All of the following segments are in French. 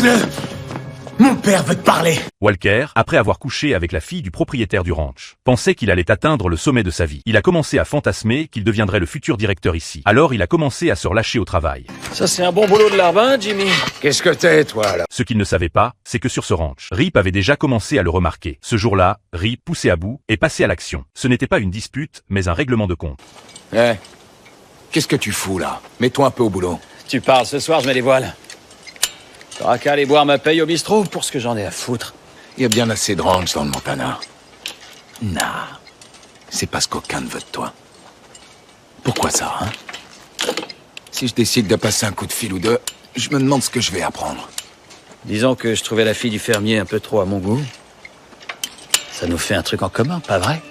Écoute-le! Mon père veut te parler. Walker, après avoir couché avec la fille du propriétaire du ranch, pensait qu'il allait atteindre le sommet de sa vie. Il a commencé à fantasmer qu'il deviendrait le futur directeur ici. Alors il a commencé à se relâcher au travail. Ça c'est un bon boulot de larbin, Jimmy. Qu'est-ce que t'es, toi, là? Ce qu'il ne savait pas, c'est que sur ce ranch, Rip avait déjà commencé à le remarquer. Ce jour-là, Rip, poussé à bout, est passé à l'action. Ce n'était pas une dispute, mais un règlement de compte. Eh, qu'est-ce que tu fous, là? Mets-toi un peu au boulot. Tu parles, ce soir je mets les voiles. T'auras qu'à aller boire ma paye au bistrot pour ce que j'en ai à foutre. Il y a bien assez de ranch dans le Montana. Nah, c'est parce qu'aucun ne veut de toi. Pourquoi ça, hein? Si je décide de passer un coup de fil ou deux, je me demande ce que je vais apprendre. Disons que je trouvais la fille du fermier un peu trop à mon goût. Ça nous fait un truc en commun, pas vrai?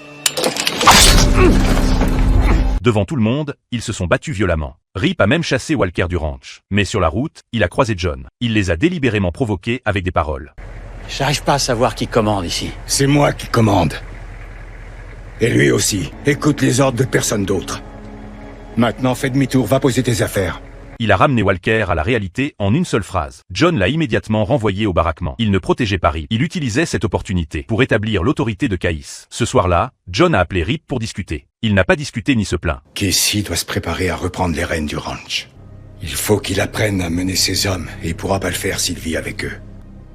Devant tout le monde, ils se sont battus violemment. Rip a même chassé Walker du ranch. Mais sur la route, il a croisé John. Il les a délibérément provoqués avec des paroles. J'arrive pas à savoir qui commande ici. C'est moi qui commande. Et lui aussi. Écoute les ordres de personne d'autre. Maintenant, fais demi-tour, va poser tes affaires. Il a ramené Walker à la réalité en une seule phrase. John l'a immédiatement renvoyé au baraquement. Il ne protégeait pas Rip. Il utilisait cette opportunité pour établir l'autorité de Caïs. Ce soir-là, John a appelé Rip pour discuter. Il n'a pas discuté ni se plaint. Casey doit se préparer à reprendre les rênes du ranch. Il faut qu'il apprenne à mener ses hommes, et il pourra pas le faire s'il vit avec eux.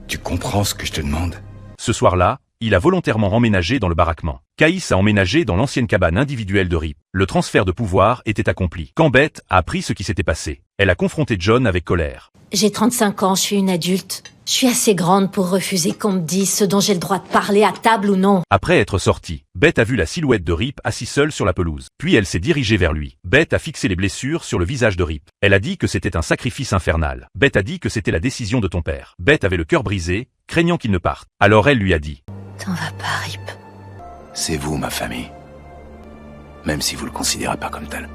Tu comprends ce que je te demande? Ce soir-là, il a volontairement emménagé dans le baraquement. Caïs a emménagé dans l'ancienne cabane individuelle de Rip. Le transfert de pouvoir était accompli. Quand Beth a appris ce qui s'était passé, elle a confronté John avec colère. J'ai 35 ans, je suis une adulte. Je suis assez grande pour refuser qu'on me dise ce dont j'ai le droit de parler à table ou non. Après être sortie, Beth a vu la silhouette de Rip assis seul sur la pelouse. Puis elle s'est dirigée vers lui. Beth a fixé les blessures sur le visage de Rip. Elle a dit que c'était un sacrifice infernal. Beth a dit que c'était la décision de ton père. Beth avait le cœur brisé, craignant qu'il ne parte. Alors elle lui a dit: T'en vas pas, Rip. C'est vous, ma famille. Même si vous le considérez pas comme tel.